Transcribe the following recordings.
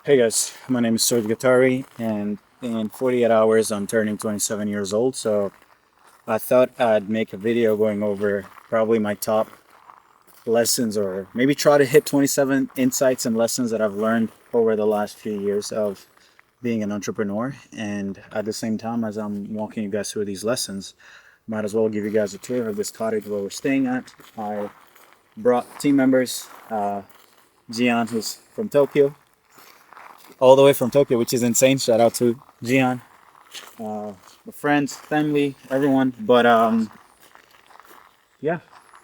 Hey guys, my name is Serge Gatari, and in 48 hours I'm turning 27 years old. So I thought I'd make a video going over probably my top lessons, or maybe try to hit 27 insights and lessons that I've learned over the last few years of being an entrepreneur. And at the same time, as I'm walking you guys through these lessons, might as well give you guys a tour of this cottage where we're staying at. I brought team members, Gian, who's from Tokyo, all the way from Tokyo, which is insane. Shout out to Gian, my friends, family, everyone. But yeah,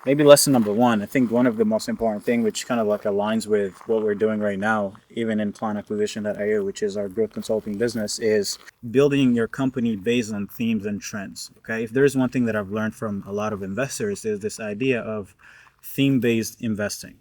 maybe lesson number one. I think one of the most important thing, which kind of like aligns with what we're doing right now, even in client acquisition.io, which is our growth consulting business, is building your company based on themes and trends. Okay, if there's one thing that I've learned from a lot of investors is this idea of theme-based investing.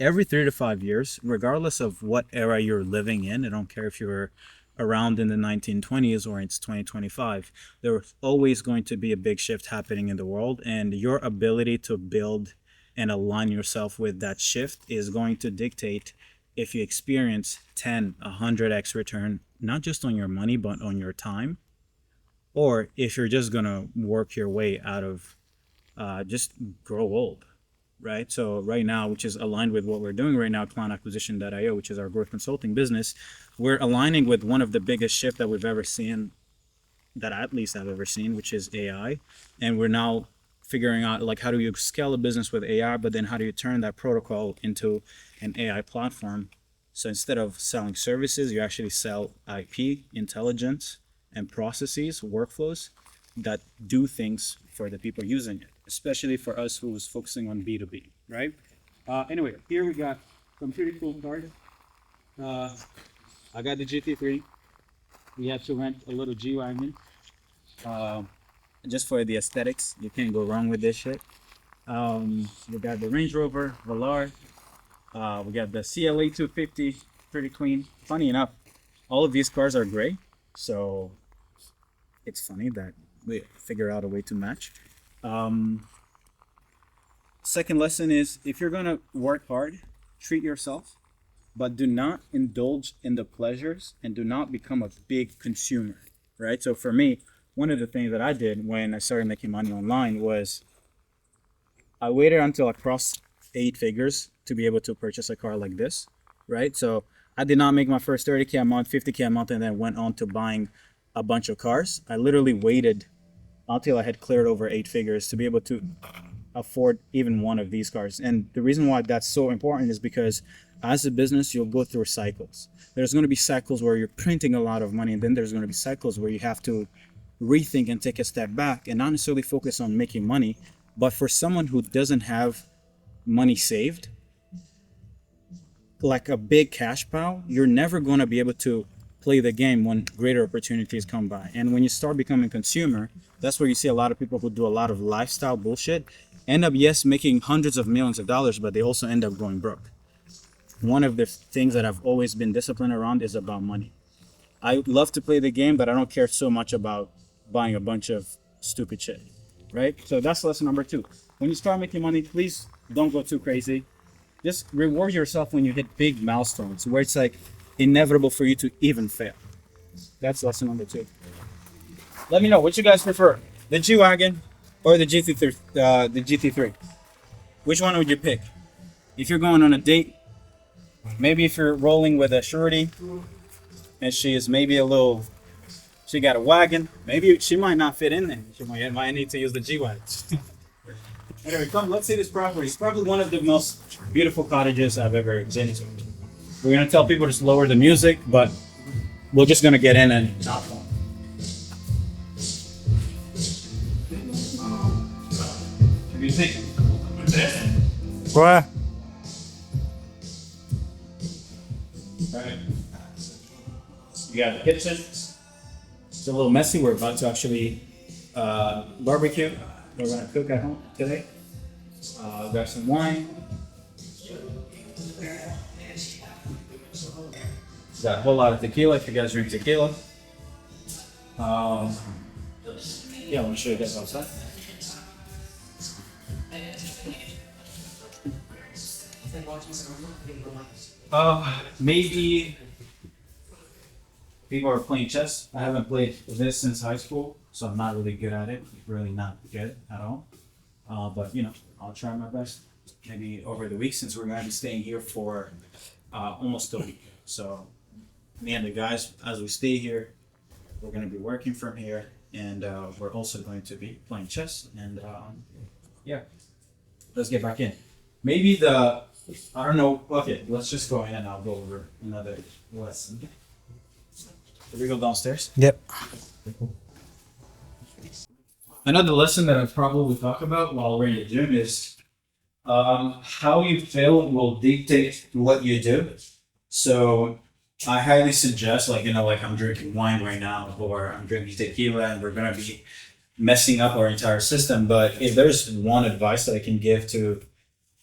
Every 3 to 5 years, regardless of what era you're living in, I don't care if you're around in the 1920s or it's 2025, there's always going to be a big shift happening in the world. And your ability to build and align yourself with that shift is going to dictate if you experience 10, 100x return, not just on your money, but on your time, or if you're just going to work your way out of just grow old, right? So right now, which is aligned with what we're doing right now, client acquisition.io, which is our growth consulting business, we're aligning with one of the biggest shifts that we've ever seen, that at least I've ever seen, which is AI. And we're now figuring out like how do you scale a business with AI, but then how do you turn that protocol into an AI platform? So instead of selling services, you actually sell IP, intelligence, and processes, workflows that do things for the people using it, especially for us who's focusing on B2B, right? Anyway, here we got some pretty cool cars. Uh, I got the GT3. We had to rent a little G-Wagon. Uh, just for the aesthetics, you can't go wrong with this shit. We got the Range Rover Velar. We got the CLA 250, pretty clean. Funny enough, all of these cars are gray, so it's funny that we figure out a way to match. Um, Second lesson is if you're gonna work hard, treat yourself, but do not indulge in the pleasures and do not become a big consumer, right? So for me, one of the things that I did when I started making money online was I waited until I crossed 8 figures to be able to purchase a car like this, right? So I did not make my first 30K a month, 50K a month, and then went on to buying a bunch of cars. I literally waited until I had cleared over 8 figures to be able to afford even one of these cars. And the reason why that's so important is because as a business, you'll go through cycles. There's going to be cycles where you're printing a lot of money, and then there's going to be cycles where you have to rethink and take a step back and not necessarily focus on making money. But for someone who doesn't have money saved, like a big cash pile, you're never going to be able to play the game when greater opportunities come by. And when you start becoming a consumer, that's where you see a lot of people who do a lot of lifestyle bullshit end up, yes, making hundreds of millions of dollars, but they also end up going broke. One of the things that I've always been disciplined around is about money. I love to play the game, but I don't care so much about buying a bunch of stupid shit, right? So that's lesson number two. When you start making money, please don't go too crazy. Just reward yourself when you hit big milestones where it's like inevitable for you to even fail. That's lesson number two. Let me know what you guys prefer, the G wagon or the GT3. The GT3. Which one would you pick? If you're going on a date, maybe if you're rolling with a shorty and she is maybe a little, she got a wagon. Maybe she might not fit in there. She might need to use the G wagon. Anyway, come, let's see this property. It's probably one of the most beautiful cottages I've ever been to. We're gonna tell people to lower the music, but we're just gonna get in and talk. What do you think? What? Right. You got the kitchen. It's a little messy. We're about to actually barbecue. We're gonna cook at home today. Got some wine. Got a whole lot of tequila if you guys drink tequila. Yeah, I want to show you guys outside. Maybe people are playing chess. I haven't played this since high school, so I'm not really good at it. Really not good at all. But I'll try my best. Maybe over the week, since we're gonna be staying here for almost a week. So me and the guys, as we stay here, we're gonna be working from here, and we're also going to be playing chess. And yeah, let's get back in. Maybe I don't know. Okay, let's just go in and I'll go over another lesson. Did we go downstairs? Yep. Another lesson that I'll probably talk about while we're in the gym is how you feel will dictate what you do. So I highly suggest, like I'm drinking wine right now, or I'm drinking tequila, and we're gonna be messing up our entire system. But if there's one advice that I can give to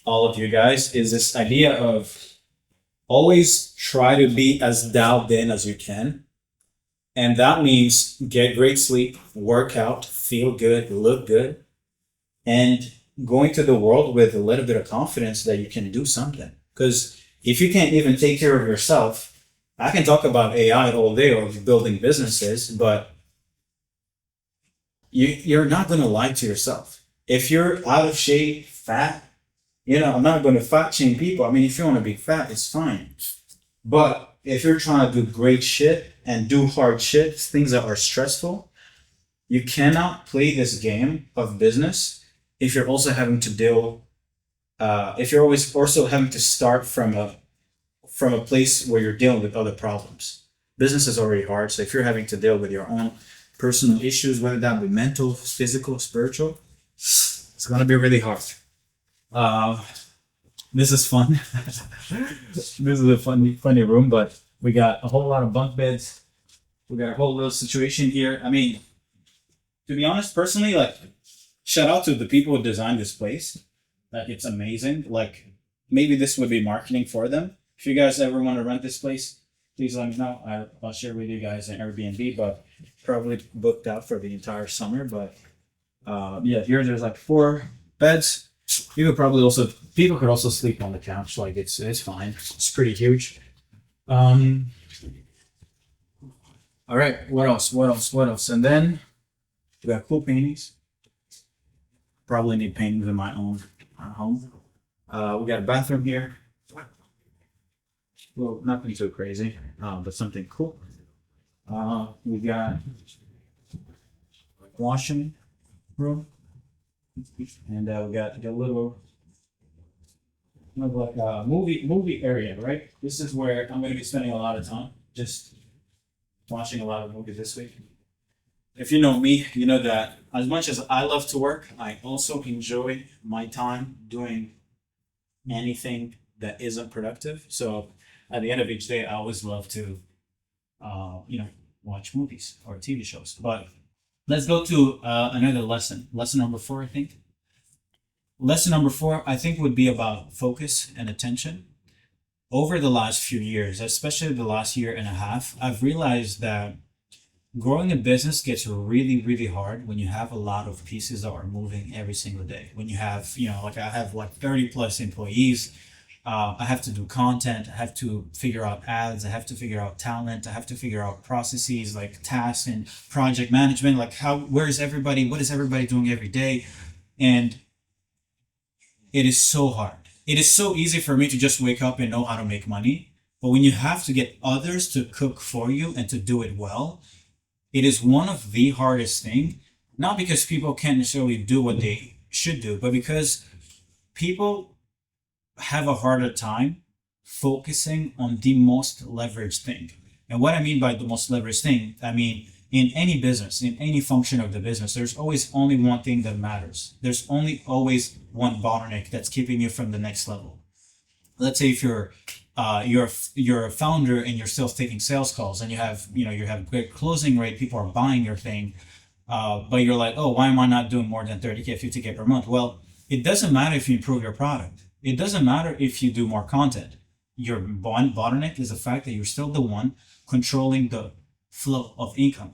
all of you guys, is this idea of always try to be as dialed in as you can. And that means get great sleep, work out, feel good, look good, and going to the world with a little bit of confidence that you can do something. Because if you can't even take care of yourself, I can talk about AI all day or building businesses, but you're not going to lie to yourself. If you're out of shape, fat, I'm not going to fat shame people. I mean, if you want to be fat, it's fine. But if you're trying to do great shit and do hard shit, things that are stressful, you cannot play this game of business if you're also having to deal, if you're always also having to start from a place where you're dealing with other problems. Business is already hard, so if you're having to deal with your own personal issues, whether that be mental, physical, spiritual, it's gonna be really hard. This is fun. This is a funny room, but we got a whole lot of bunk beds. We got a whole little situation here. I mean, to be honest, personally, like, shout out to the people who designed this place. Like, it's amazing. Like, maybe this would be marketing for them. If you guys ever want to rent this place, please let me know. I'll share with you guys an Airbnb, but probably booked out for the entire summer. But yeah, here there's like 4 beds. People could also sleep on the couch. Like, it's fine. It's pretty huge. All right. What else? And then we got cool paintings. Probably need paintings in my own home. We got a bathroom here. Well, nothing too crazy, but something cool. We got washing room, and we got a little like a movie area, right? This is where I'm going to be spending a lot of time, just watching a lot of movies this week. If you know me, you know that as much as I love to work, I also enjoy my time doing anything that isn't productive. So at the end of each day, I always love to, watch movies or TV shows. But let's go to another lesson. Lesson number 4, I think. Lesson number 4, I think, would be about focus and attention. Over the last few years, especially the last year and a half, I've realized that growing a business gets really, really hard when you have a lot of pieces that are moving every single day. When you have, like I have like 30 plus employees. I have to do content. I have to figure out ads. I have to figure out talent. I have to figure out processes like tasks and project management. Like where is everybody? What is everybody doing every day? And it is so hard. It is so easy for me to just wake up and know how to make money. But when you have to get others to cook for you and to do it well, it is one of the hardest things. Not because people can't necessarily do what they should do, but because people have a harder time focusing on the most leveraged thing. And what I mean by the most leveraged thing, I mean, in any business, in any function of the business, there's always only one thing that matters. There's only always one bottleneck that's keeping you from the next level. Let's say if you're a founder and you're still taking sales calls and you have great closing rate, people are buying your thing, but you're like, oh, why am I not doing more than 30K, 50K per month? Well, it doesn't matter if you improve your product. It doesn't matter if you do more content. Your one bottleneck is the fact that you're still the one controlling the flow of income.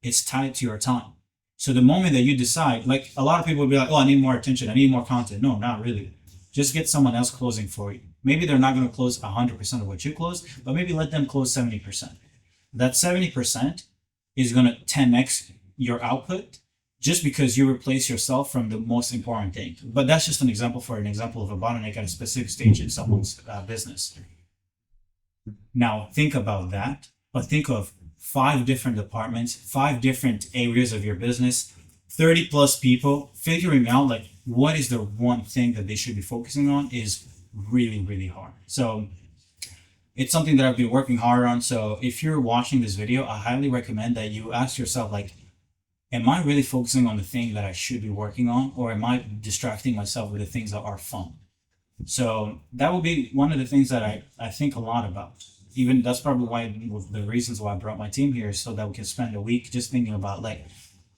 It's tied to your time. So the moment that you decide, like a lot of people will be like, oh, I need more attention, I need more content. No, not really. Just get someone else closing for you. Maybe they're not going to close 100% of what you close, but maybe let them close 70%. that 70% is going to 10x your output just because you replace yourself from the most important thing. But that's just an example of a bottleneck at a specific stage in someone's business. Now, think about that, but think of 5 different departments, 5 different areas of your business, 30 plus people. Figuring out like what is the one thing that they should be focusing on is really, really hard. So it's something that I've been working hard on. So if you're watching this video, I highly recommend that you ask yourself, like, am I really focusing on the thing that I should be working on, or am I distracting myself with the things that are fun? So that will be one of the things that I think a lot about. Even that's probably why the reasons why I brought my team here is so that we can spend a week just thinking about like,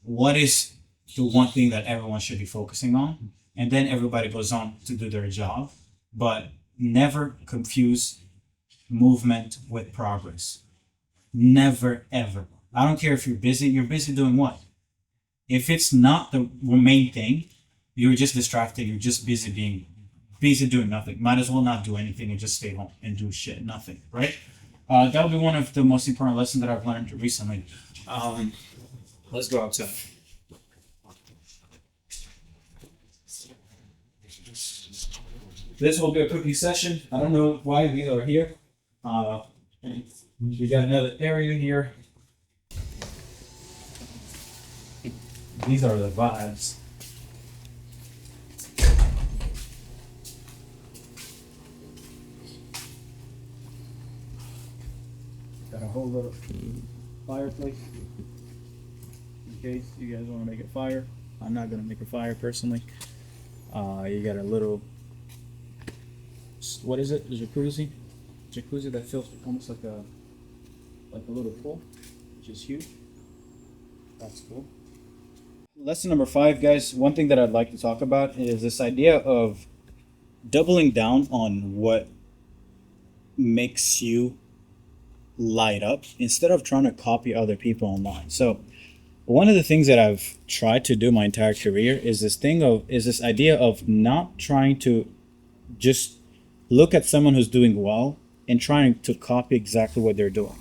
what is the one thing that everyone should be focusing on? And then everybody goes on to do their job, but never confuse movement with progress. Never, ever. I don't care if you're busy doing what? If it's not the main thing, you're just distracted, you're just busy doing nothing. Might as well not do anything and just stay home and do shit, nothing, right? That would be one of the most important lessons that I've learned recently. Let's go outside. This will be a cooking session. I don't know why we are here. We got another area here. These are the vibes. Got a whole little fireplace in case you guys want to make a fire. I'm not gonna make a fire personally. You got a little, what is it? A jacuzzi that feels almost like a little pool, which is huge. That's cool. Lesson number 5, guys. One thing that I'd like to talk about is this idea of doubling down on what makes you light up instead of trying to copy other people online. So one of the things that I've tried to do my entire career is this idea of not trying to just look at someone who's doing well and trying to copy exactly what they're doing.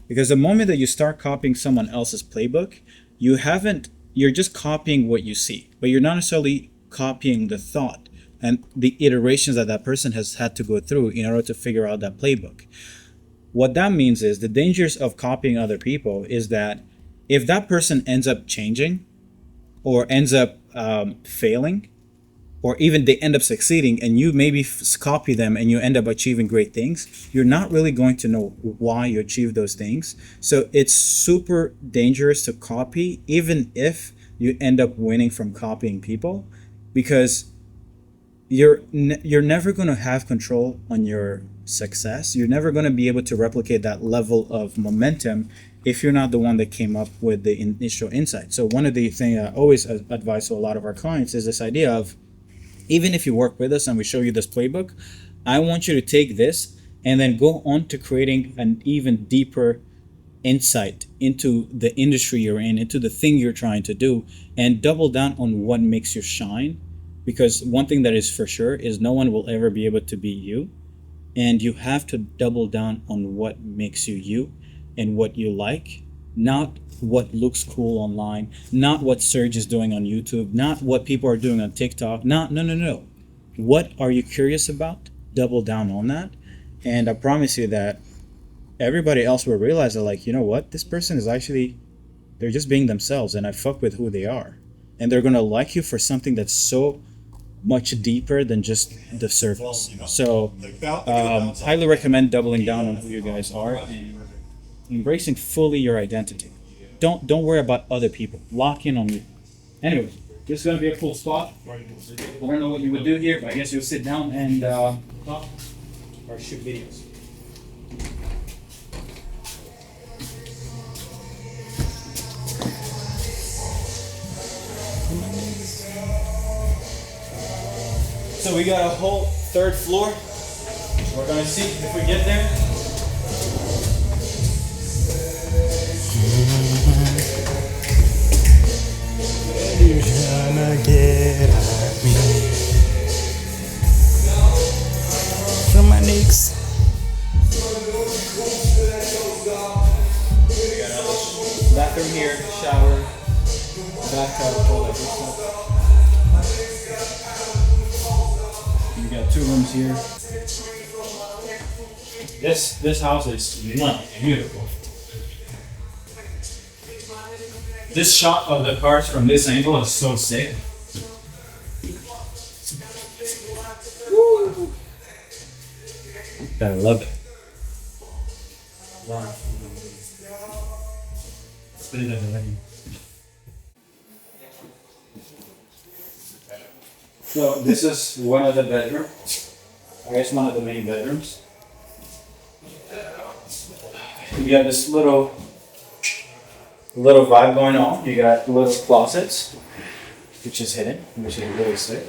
Because the moment that you start copying someone else's playbook, you're just copying what you see, but you're not necessarily copying the thought and the iterations that person has had to go through in order to figure out that playbook. What that means is the dangers of copying other people is that if that person ends up changing or ends up failing, or even they end up succeeding and you maybe copy them and you end up achieving great things, you're not really going to know why you achieved those things. So it's super dangerous to copy, even if you end up winning from copying people, because you're never going to have control on your success. You're never going to be able to replicate that level of momentum if you're not the one that came up with the initial insight. So one of the things I always advise to a lot of our clients is this idea of, even if you work with us and we show you this playbook, I want you to take this and then go on to creating an even deeper insight into the industry you're in, into the thing you're trying to do, and double down on what makes you shine. Because one thing that is for sure is no one will ever be able to be you, and you have to double down on what makes you you and what you like, not what looks cool online, not what Serge is doing on YouTube, not what people are doing on TikTok. No. What are you curious about? Double down on that. And I promise you that everybody else will realize that, like, you know what? This person is actually, they're just being themselves, and I fuck with who they are. And they're going to like you for something that's so much deeper than just the surface. So highly recommend doubling down on who you guys are and embracing fully your identity. Don't worry about other people. Lock in on you. Anyway, this is going to be a cool spot. I don't know what you would do here, but I guess you'll sit down and talk or shoot videos. So we got a whole 3rd floor. We're going to see if we get there. You tryna get at me from my nicks. bathroom here, shower, bathtub, all that good stuff. We got 2 rooms here. This house is beautiful. This shot of the cars from this angle is so sick. Woo. I love it. Wow. So this is one of the bedrooms. I guess one of the main bedrooms. You got this little vibe going on. You got little closets, which is hidden, which is really sick.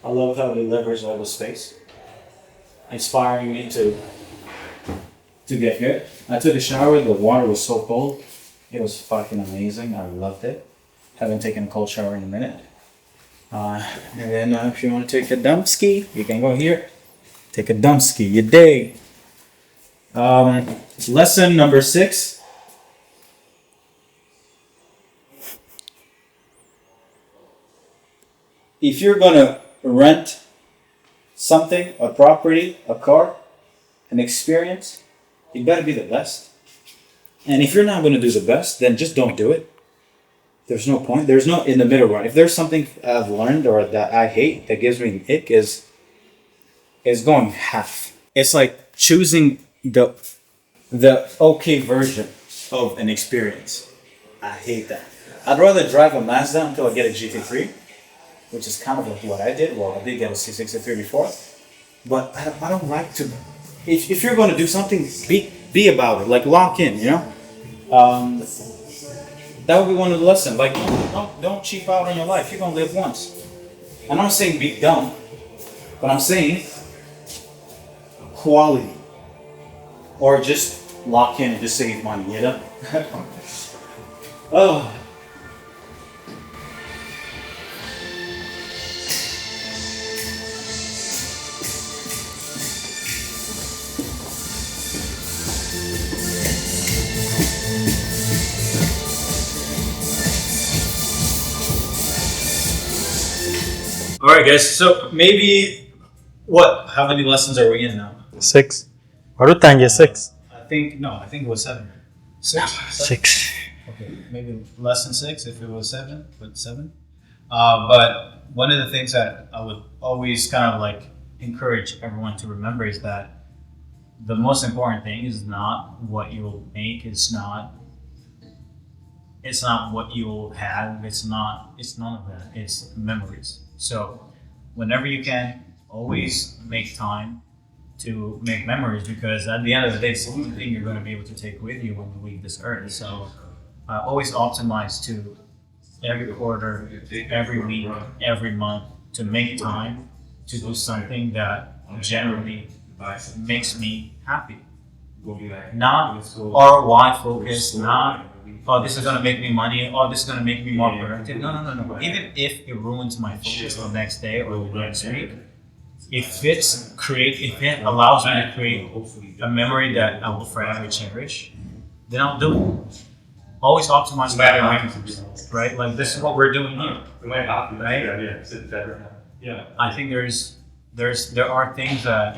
I love how they leverage all the space, inspiring me to get here. I took a shower. The water was so cold. It was fucking amazing. I loved it. Haven't taken a cold shower in a minute. And then if you want to take a dump ski, you can go here. Take a dump ski. You dig? Lesson number 6. If you're gonna rent something, a property, a car, an experience, you better be the best. And if you're not gonna do the best, then just don't do it. There's no point. There's no in the middle ground. If there's something I've learned or that I hate that gives me an ick is going half. It's like choosing the okay version of an experience. I hate that. I'd rather drive a Mazda until I get a GT3, which is kind of like what I did. Well, I did get a C63 before, but I don't like to. If you're going to do something, be about it. Like lock in, you know. That would be one of the lessons. Like don't cheap out on your life. You're gonna live once. And I'm not saying be dumb, but I'm saying quality, or just lock in and just save money. You know. Oh. All right, guys. So maybe what? How many lessons are we in now? 6. Baru tanya 6. I think it was 7. 6. Okay, maybe less than 6 if it was 7, but 7. But one of the things that I would always kind of like encourage everyone to remember is that the most important thing is not what you'll make. It's not what you'll have. It's none of that. It's memories. So whenever you can, always make time to make memories, because at the end of the day, it's the only thing you're going to be able to take with you when you leave this earth. So always optimize to every quarter, every week, every month to make time to do something that generally makes me happy. Not ROI focused, not this is going to make me money, this is going to make me more productive. No. Even if it ruins my focus the next day or the next week, if it allows me to create a memory that I will forever cherish, then I'll do it. Always optimize my memories, right? Like this is what we're doing here, right? Yeah. I think there are things that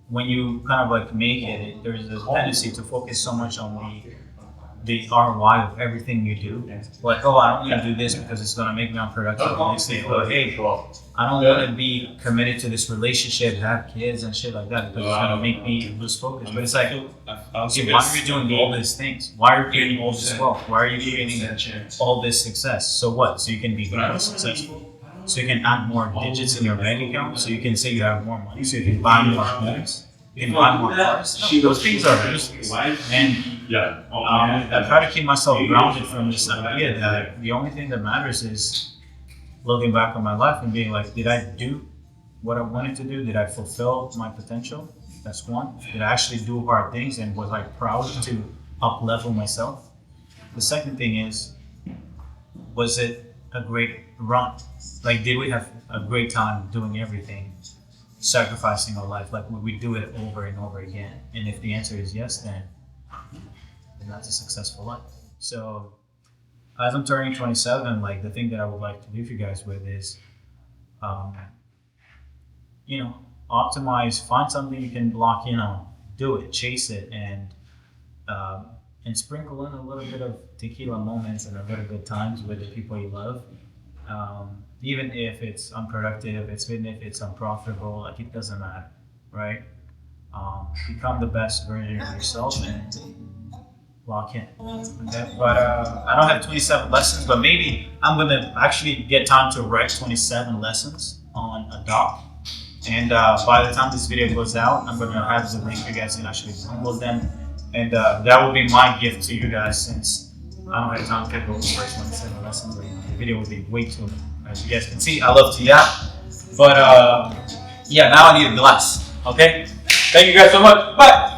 when you kind of like make it, there's a tendency to focus so much on the ROI of everything you do. Like, I don't want to do this because it's going to make me unproductive. And next thing, hey, I don't want to be committed to this relationship, have kids and shit like that because it's going to make me lose focus. But it's like, okay, why are you doing all these things? Why are you creating all this wealth? Why are you creating all this success? So what? So you can be more successful? So you can add more digits in your bank account? So you can say you have more money? So you can buy more homes? You can buy more cars? No, those things are useless. And I try to keep myself grounded from this idea that the only thing that matters is looking back on my life and being like, did I do what I wanted to do? Did I fulfill my potential? That's one. Did I actually do hard things and was I proud to up-level myself? The second thing is, was it a great run? Like, did we have a great time doing everything, sacrificing our life? Like, would we do it over and over again? And if the answer is yes, then that's a successful life. So as I'm turning 27, like the thing that I would like to leave you guys with is, um, you know, optimize, find something you can lock in on, do it, chase it, and sprinkle in a little bit of tequila moments and a little good times with the people you love. Even if it's unproductive, even if it's unprofitable, like it doesn't matter, right? Become the best version of yourself and lock in. Okay, but I don't have 27 lessons, but maybe I'm gonna actually get time to write 27 lessons on a doc. And by the time this video goes out, I'm gonna have the link you guys can actually download them, and that will be my gift to you guys since I don't have time to go over 27 lessons right now. The video will be way too long. As you guys can see, I love to yap, but yeah, now I need a glass. Okay, thank you guys so much. Bye.